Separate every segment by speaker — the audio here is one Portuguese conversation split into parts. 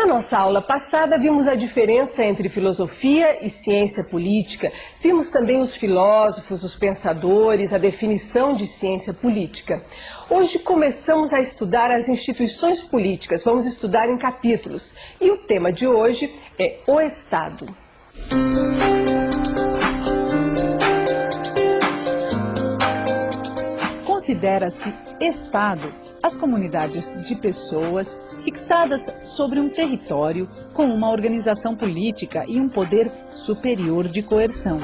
Speaker 1: Na nossa aula passada, vimos a diferença entre filosofia e ciência política. Vimos também os filósofos, os pensadores, a definição de ciência política. Hoje começamos a estudar as instituições políticas. Vamos estudar em capítulos. E o tema de hoje é o Estado.
Speaker 2: Considera-se Estado as comunidades de pessoas fixadas sobre um território com uma organização política e um poder superior de coerção.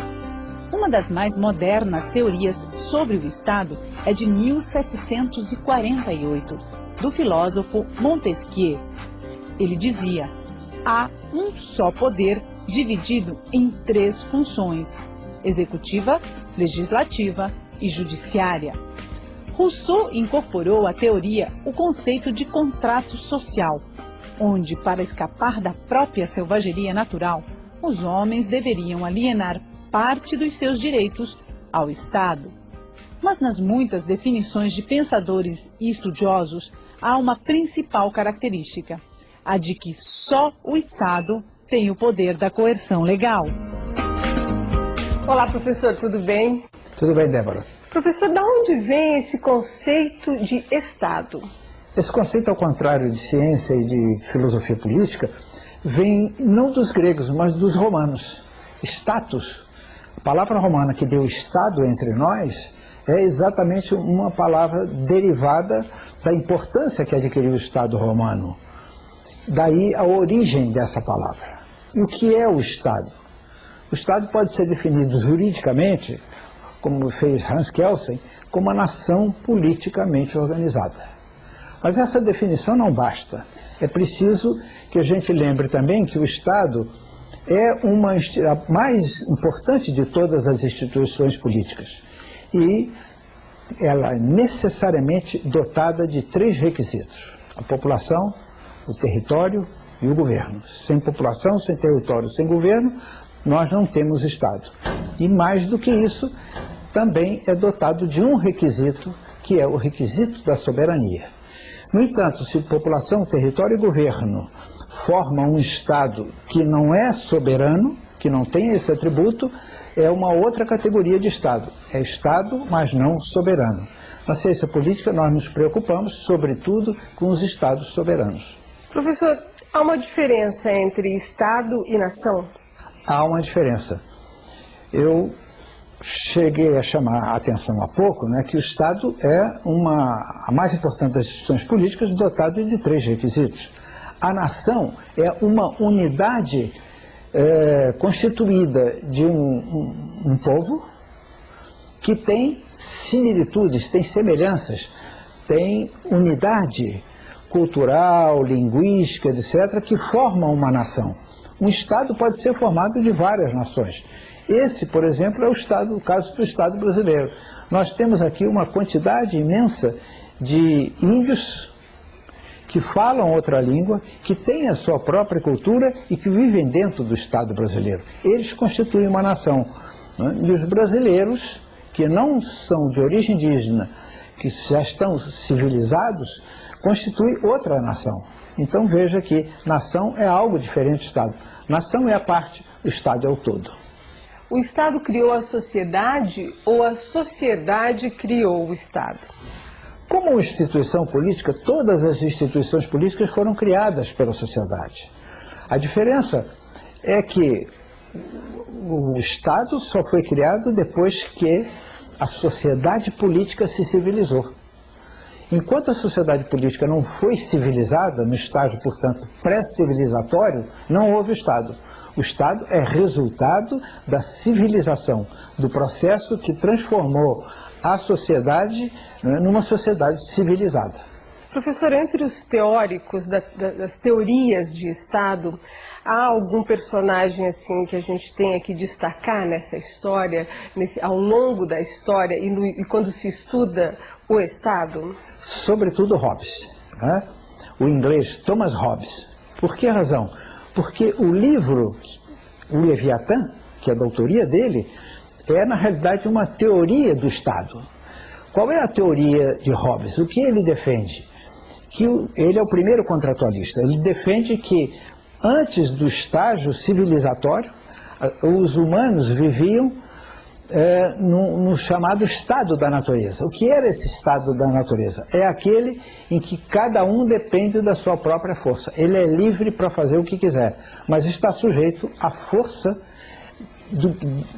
Speaker 2: Uma das mais modernas teorias sobre o Estado é de 1748, do filósofo Montesquieu. Ele dizia: há um só poder dividido em 3 funções: executiva, legislativa e judiciária. Rousseau incorporou à teoria o conceito de contrato social, onde, para escapar da própria selvageria natural, os homens deveriam alienar parte dos seus direitos ao Estado. Mas nas muitas definições de pensadores e estudiosos, há uma principal característica, a de que só o Estado tem o poder da coerção legal.
Speaker 1: Olá, professor, tudo bem?
Speaker 3: Tudo bem, Débora.
Speaker 1: Professor, de onde vem esse conceito de Estado?
Speaker 3: Esse conceito, ao contrário de ciência e de filosofia política, vem não dos gregos, mas dos romanos. Status, a palavra romana que deu Estado entre nós, é exatamente uma palavra derivada da importância que adquiriu o Estado romano. Daí a origem dessa palavra. E o que é o Estado? O Estado pode ser definido juridicamente, como fez Hans Kelsen, como uma nação politicamente organizada. Mas essa definição não basta. É preciso que a gente lembre também que o Estado é a mais importante de todas as instituições políticas. E ela é necessariamente dotada de 3 requisitos: a população, o território e o governo. Sem população, sem território, sem governo, nós não temos Estado. E mais do que isso, também é dotado de um requisito, que é o requisito da soberania. No entanto, se população, território e governo formam um Estado que não é soberano, que não tem esse atributo, é uma outra categoria de Estado. É Estado, mas não soberano. Na ciência política, nós nos preocupamos, sobretudo, com os Estados soberanos.
Speaker 1: Professor, há uma diferença entre Estado e nação?
Speaker 3: Há uma diferença. Eu cheguei a chamar a atenção há pouco, que o Estado é a mais importante das instituições políticas, dotada de 3 requisitos. A nação é uma unidade constituída de um povo que tem similitudes, tem semelhanças, tem unidade cultural, linguística, etc., que formam uma nação. Um Estado pode ser formado de várias nações. Esse, por exemplo, é o caso do Estado brasileiro. Nós temos aqui uma quantidade imensa de índios que falam outra língua, que têm a sua própria cultura e que vivem dentro do Estado brasileiro. Eles constituem uma nação. E os brasileiros, que não são de origem indígena, que já estão civilizados, constituem outra nação. Então veja que nação é algo diferente do Estado. Nação é a parte, o Estado é o todo.
Speaker 1: O Estado criou a sociedade ou a sociedade criou o Estado?
Speaker 3: Como instituição política, todas as instituições políticas foram criadas pela sociedade. A diferença é que o Estado só foi criado depois que a sociedade política se civilizou. Enquanto a sociedade política não foi civilizada, no estágio, portanto, pré-civilizatório, não houve Estado. O Estado é resultado da civilização, do processo que transformou a sociedade numa sociedade civilizada.
Speaker 1: Professor, entre os teóricos das teorias de Estado, há algum personagem assim que a gente tenha que destacar nessa história, ao longo da história e quando se estuda o Estado?
Speaker 3: Sobretudo Hobbes, o inglês Thomas Hobbes. Por que razão? Porque o livro, o Leviatã, que é da autoria dele, é na realidade uma teoria do Estado. Qual é a teoria de Hobbes? O que ele defende? que ele é o primeiro contratualista. Ele defende que antes do estágio civilizatório, os humanos viviam no chamado estado da natureza. O que era esse estado da natureza? É aquele em que cada um depende da sua própria força. Ele é livre para fazer o que quiser, mas está sujeito à força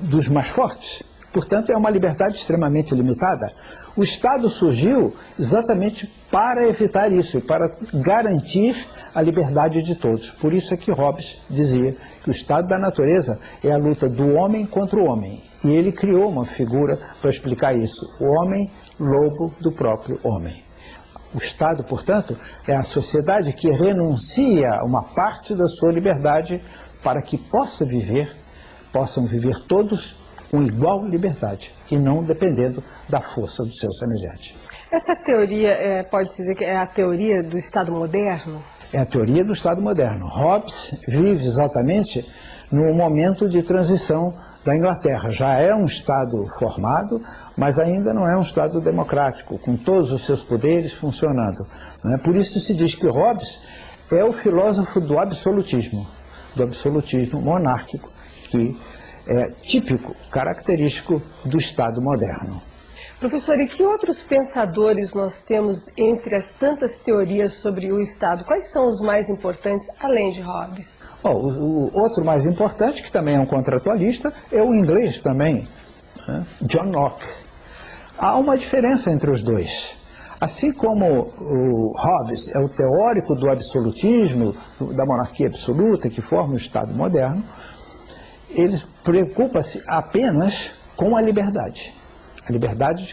Speaker 3: dos mais fortes. Portanto, é uma liberdade extremamente limitada. O Estado surgiu exatamente para evitar isso, para garantir a liberdade de todos. Por isso é que Hobbes dizia que o estado da natureza é a luta do homem contra o homem. E ele criou uma figura para explicar isso. O homem, lobo do próprio homem. O Estado, portanto, é a sociedade que renuncia a uma parte da sua liberdade para que possam viver todos com igual liberdade e não dependendo da força do seu semelhante.
Speaker 1: Essa teoria, pode-se dizer que é a teoria do Estado moderno?
Speaker 3: É a teoria do Estado moderno. Hobbes vive exatamente no momento de transição da Inglaterra. Já é um Estado formado, mas ainda não é um Estado democrático, com todos os seus poderes funcionando. Por isso se diz que Hobbes é o filósofo do absolutismo monárquico, que é típico, característico do Estado moderno.
Speaker 1: Professor, e que outros pensadores nós temos entre as tantas teorias sobre o Estado? Quais são os mais importantes, além de Hobbes?
Speaker 3: O outro mais importante, que também é um contratualista, é o inglês também, John Locke. Há uma diferença entre os dois. Assim como o Hobbes é o teórico do absolutismo, da monarquia absoluta, que forma o Estado moderno, ele preocupa-se apenas com a liberdade. A liberdade